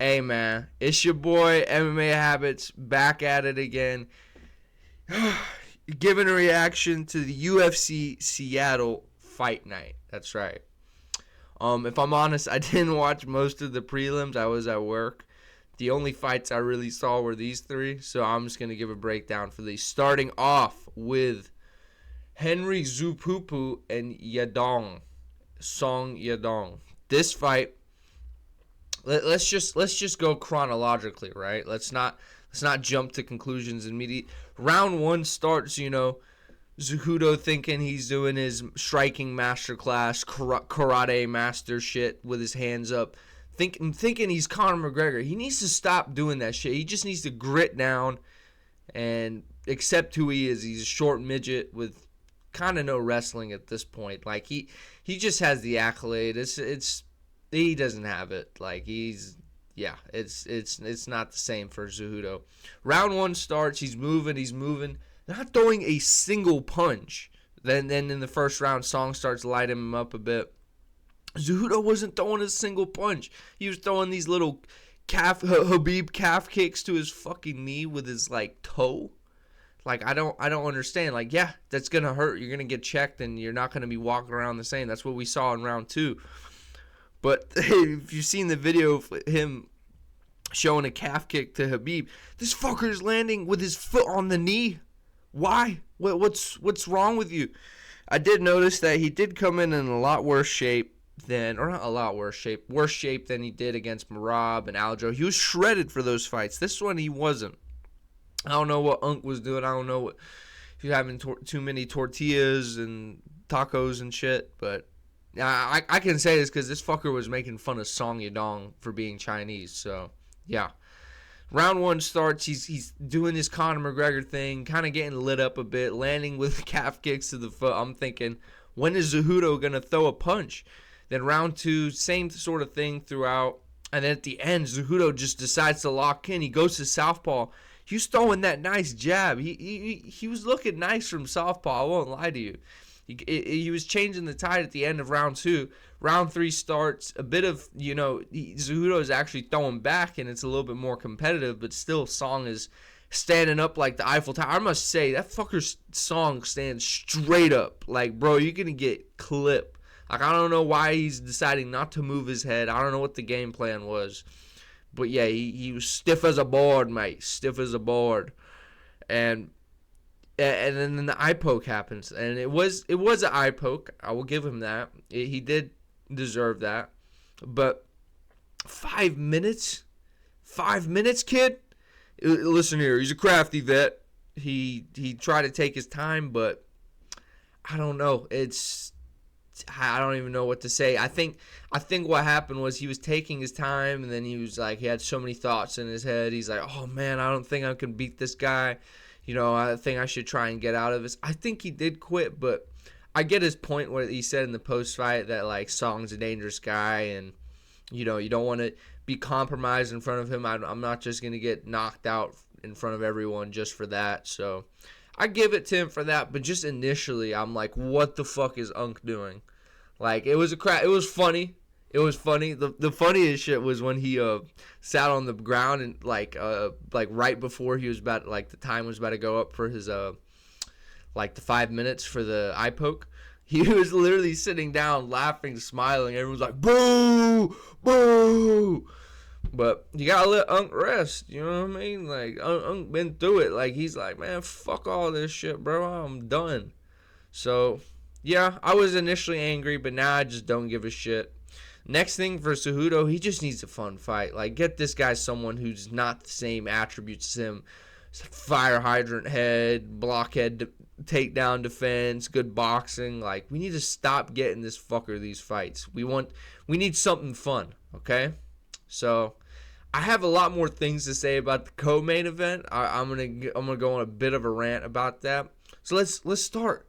Hey man, it's your boy MMA Habits back at it again. Giving a reaction to the UFC Seattle fight night. That's right. If I'm honest, I didn't watch most of the prelims. I was at work. The only fights I really saw were these three, so I'm just gonna give a breakdown for these. Starting off with Henry Zupupu and Song Yadong. This fight. Let's just go chronologically, right? Let's not jump to conclusions immediately. Round one starts, Cejudo thinking he's doing his striking masterclass, karate master shit with his hands up, thinking he's Conor McGregor. He needs to stop doing that shit. He just needs to grit down and accept who he is. He's a short midget with kind of no wrestling at this point. Like he just has the accolade. He doesn't have it. Like it's not the same for Cejudo. Round one starts, he's moving, not throwing a single punch. Then in the first round, Song starts lighting him up a bit. Cejudo wasn't throwing a single punch. He was throwing these little Habib calf kicks to his fucking knee with his toe. Like I don't understand. Like, yeah, that's gonna hurt. You're gonna get checked and you're not gonna be walking around the same. That's what we saw in round two. But if you've seen the video of him showing a calf kick to Habib, this fucker's landing with his foot on the knee. Why? What's wrong with you? I did notice that he did come in a lot worse shape worse shape than he did against Merab and Aljo. He was shredded for those fights. This one he wasn't. I don't know what Unk was doing. I don't know if he was having too many tortillas and tacos and shit, but I can say this because this fucker was making fun of Song Yadong for being Chinese. So, yeah. Round one starts. He's doing his Conor McGregor thing, kind of getting lit up a bit, landing with calf kicks to the foot. I'm thinking, when is Cejudo going to throw a punch? Then round two, same sort of thing throughout. And then at the end, Cejudo just decides to lock in. He goes to southpaw. He was throwing that nice jab. He was looking nice from southpaw. I won't lie to you. He was changing the tide at the end of round two. Round three starts. A bit of, Cejudo is actually throwing back, and it's a little bit more competitive, but still Song is standing up like the Eiffel Tower. I must say, that fucker's Song stands straight up. Like, bro, you're going to get clipped. Like, I don't know why he's deciding not to move his head. I don't know what the game plan was. But, yeah, he was stiff as a board, mate. Stiff as a board. And then the eye poke happens, and it was an eye poke. I will give him that. He did deserve that. But 5 minutes? 5 minutes, kid? Listen here, he's a crafty vet. He tried to take his time, but I don't know. I don't even know what to say. I think what happened was he was taking his time, and then he was like, he had so many thoughts in his head. He's like, oh man, I don't think I can beat this guy. I think I should try and get out of this. I think he did quit, but I get his point where he said in the post-fight that, Song's a dangerous guy and, you don't want to be compromised in front of him. I'm not just going to get knocked out in front of everyone just for that. So I give it to him for that, but just initially I'm like, what the fuck is Unk doing? It was it was funny. It was funny. The funniest shit was when he sat on the ground and right before he was about the time was about to go up for his the 5 minutes for the eye poke. He was literally sitting down, laughing, smiling. Everyone's like, boo, boo. But you gotta let Unk rest. You know what I mean? Unk been through it. He's like, man, fuck all this shit, bro. I'm done. So yeah, I was initially angry, but now I just don't give a shit. Next thing for Cejudo, he just needs a fun fight. Get this guy someone who's not the same attributes as him. Fire hydrant head, blockhead, takedown defense, good boxing. We need to stop getting this fucker these fights. We need something fun, okay? So I have a lot more things to say about the co-main event. I'm gonna go on a bit of a rant about that. So let's start.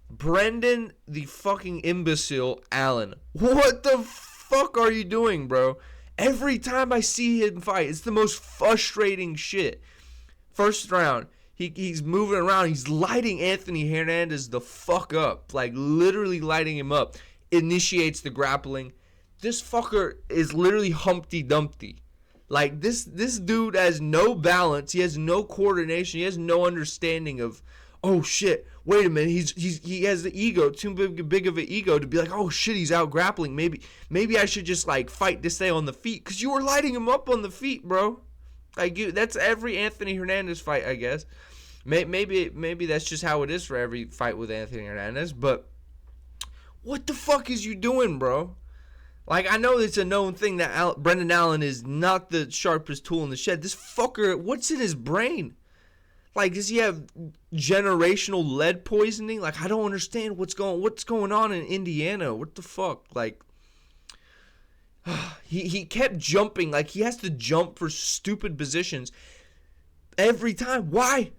Brendan the fucking imbecile Allen. What the fuck are you doing, bro? Every time I see him fight, it's the most frustrating shit. First round, he's moving around. He's lighting Anthony Hernandez the fuck up. Literally lighting him up. Initiates the grappling. This fucker is literally Humpty Dumpty. Like, this dude has no balance. He has no coordination. He has no understanding of, oh shit, wait a minute. He has the ego, too big of an ego to be like, oh shit, he's out grappling. Maybe I should just like fight to stay on the feet, because you were lighting him up on the feet, bro. Like, that's every Anthony Hernandez fight, I guess. Maybe that's just how it is for every fight with Anthony Hernandez. But what the fuck is you doing, bro? Like, I know it's a known thing that Brendan Allen is not the sharpest tool in the shed. This fucker, what's in his brain? Like, does he have generational lead poisoning? Like, I don't understand what's going on in Indiana. What the fuck? Like, he kept jumping. Like, he has to jump for stupid positions every time. Why?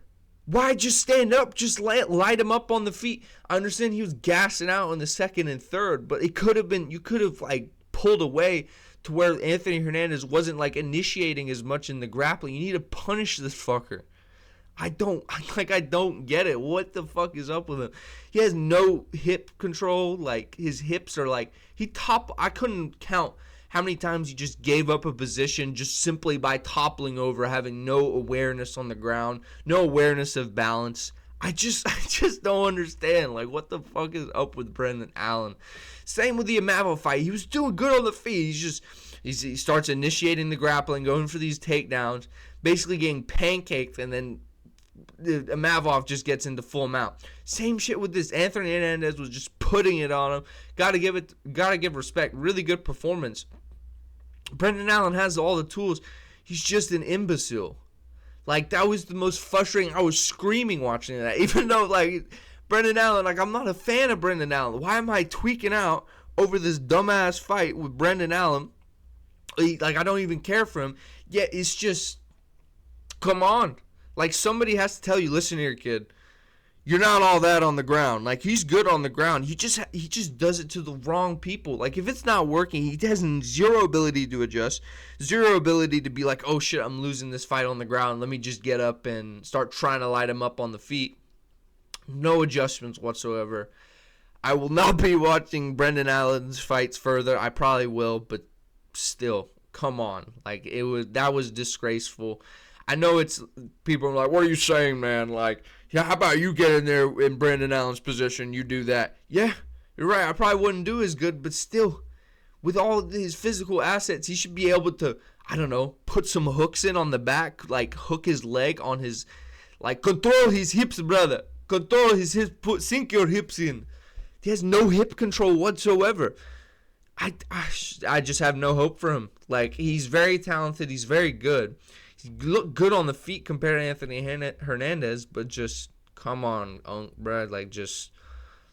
Why just stand up? Just light him up on the feet. I understand he was gassing out in the second and third, but it could have been, you could have like pulled away to where Anthony Hernandez wasn't like initiating as much in the grappling. You need to punish this fucker. I don't get it. What the fuck is up with him? He has no hip control. Like, his hips are like, I couldn't count how many times he just gave up a position just simply by toppling over, having no awareness on the ground, no awareness of balance. I just don't understand. Like, what the fuck is up with Brendan Allen? Same with the lmao fight. He was doing good on the feet. He starts initiating the grappling, going for these takedowns, basically getting pancaked, and then lmao just gets into full mount. Same shit with this. Anthony Hernandez was just putting it on him. Gotta give respect. Really good performance. Brendan Allen has all the tools. He's just an imbecile. Like, that was the most frustrating. I was screaming watching that. Even though, like, Brendan Allen, like, I'm not a fan of Brendan Allen. Why am I tweaking out over this dumbass fight with Brendan Allen? Like, I don't even care for him. Yet, it's just, come on. Like, somebody has to tell you, listen here, kid. You're not all that on the ground. Like, he's good on the ground. He just does it to the wrong people. Like, if it's not working, he has zero ability to adjust, zero ability to be like, oh shit, I'm losing this fight on the ground. Let me just get up and start trying to light him up on the feet. No adjustments whatsoever. I will not be watching Brendan Allen's fights further. I probably will, but still, come on. Like, that was disgraceful. I know it's, people are like, what are you saying, man? Like, yeah, how about you get in there in Brendan Allen's position? You do that. Yeah, you're right. I probably wouldn't do as good, but still, with all his physical assets, he should be able to, I don't know, put some hooks in on the back, like hook his leg on his, like, control his hips, brother. Control his hips. Sink your hips in. He has no hip control whatsoever. I just have no hope for him. Like, he's very talented. He's very good. He looked good on the feet compared to Anthony Hernandez, but just, come on, bro. Like, just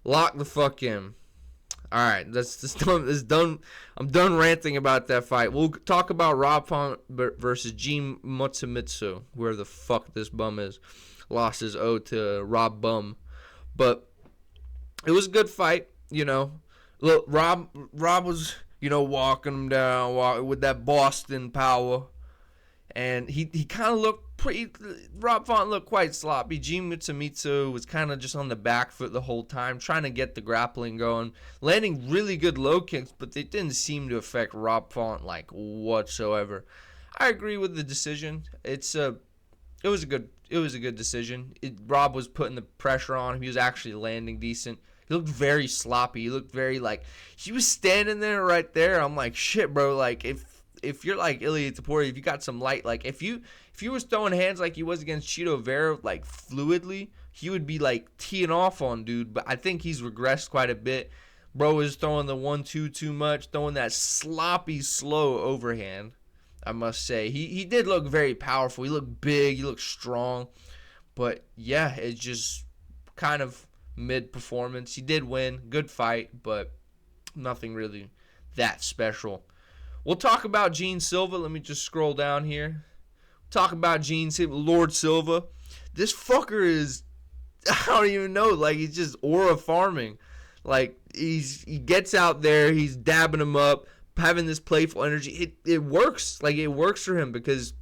lock the fuck in. All right, that's done. I'm done ranting about that fight. We'll talk about Rob Font versus Gene Motsumitsu, where the fuck this bum is. Lost his O to Rob Bum. But it was a good fight, you know. Look, Rob was, you know, walking him down with that Boston power. And he kind of looked pretty, Rob Font looked quite sloppy. Gene Mitsumitsu was kind of just on the back foot the whole time, trying to get the grappling going, landing really good low kicks, but they didn't seem to affect Rob Font, like, whatsoever. I agree with the decision. It was a good decision. Rob was putting the pressure on him. He was actually landing decent. He looked very sloppy. He looked very, like, he was standing there right there. I'm like, shit, bro, like, if you're like Ilia Topuria, if you got some light, like, if you was throwing hands like he was against Chito Vera, like, fluidly, he would be like teeing off on dude. But I think he's regressed quite a bit. Bro is throwing the 1-2 too much, throwing that sloppy, slow overhand, I must say. He did look very powerful. He looked big, he looked strong. But yeah, it's just kind of mid performance. He did win, good fight, but nothing really that special. We'll talk about Gene Silva. Let me just scroll down here. Talk about Gene Silva, Lord Silva. This fucker is, I don't even know, like, he's just aura farming. Like, he gets out there, he's dabbing him up, having this playful energy. It works. Like, it works for him because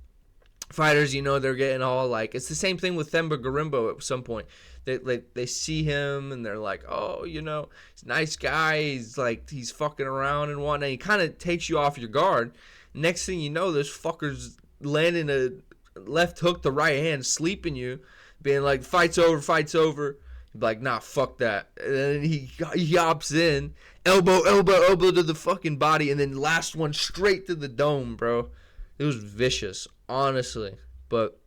fighters, you know, they're getting all like, it's the same thing with Themba Gorimbo at some point. They see him and they're like, oh, you know, he's a nice guy. He's like, he's fucking around and whatnot. He kind of takes you off your guard. Next thing you know, this fucker's landing a left hook to right hand, sleeping you, being like, fight's over, fight's over. You'd be like, nah, fuck that. And then he hops in, elbow, elbow, elbow to the fucking body, and then last one straight to the dome, bro. It was vicious, honestly. But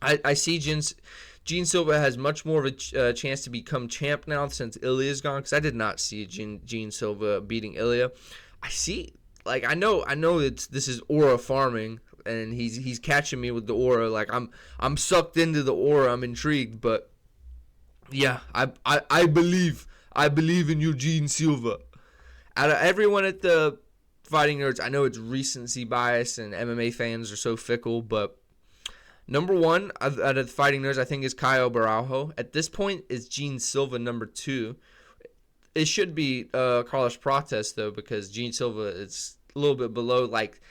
I see Gene Silva has much more of a chance to become champ now since Ilya's gone, because I did not see Gene Silva beating Ilya. I see, like, I know this is aura farming, and he's catching me with the aura. Like, I'm sucked into the aura. I'm intrigued, but yeah, I believe in Eugene Silva. Out of everyone at the Fighting Nerds, I know it's recency bias and MMA fans are so fickle, but number one out of the Fighting Nerds, I think, is Caio Baralho. At this point, is Gene Silva number 2. It should be Carlos Prates, though, because Gene Silva is a little bit below, like,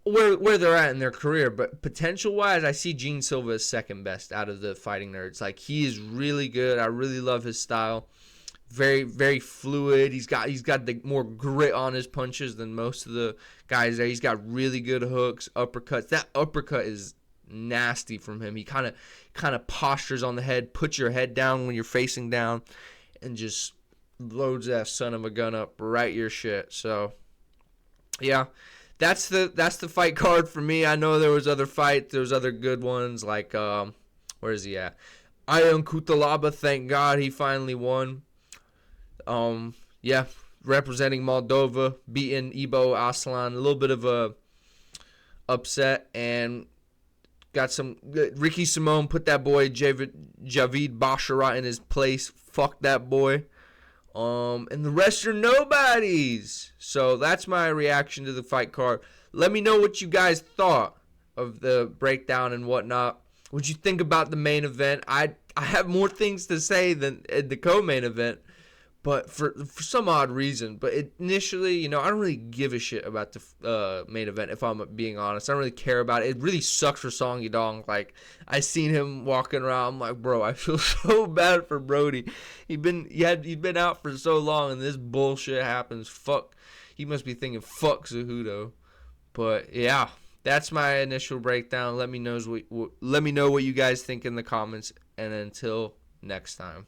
where they're at in their career. But potential-wise, I see Gene Silva as second best out of the Fighting Nerds. Like, he is really good. I really love his style. Very, very fluid. He's got the more grit on his punches than most of the guys there. He's got really good hooks, uppercuts. That uppercut is nasty from him. He kind of postures on the head, puts your head down when you're facing down, and just loads that son of a gun up right your shit. So yeah, that's the fight card for me. I know there was other fights, there was other good ones, like where is he at? Ion Kutalaba, thank God he finally won. Yeah, representing Moldova, beating Ibo Aslan, a little bit of a upset, and got some Ricky Simone put that boy Javid Basharat in his place. Fuck that boy. And the rest are nobodies. So that's my reaction to the fight card. Let me know what you guys thought of the breakdown and whatnot. What'd you think about the main event? I have more things to say than the co-main event, but for some odd reason. But initially, I don't really give a shit about the main event, if I'm being honest. I don't really care about it. It really sucks for Song Yadong. Like, I seen him walking around. I'm like, bro, I feel so bad for Brody. He'd been out for so long, and this bullshit happens. Fuck. He must be thinking, fuck Cejudo. But yeah, that's my initial breakdown. Let me know what you guys think in the comments, and until next time.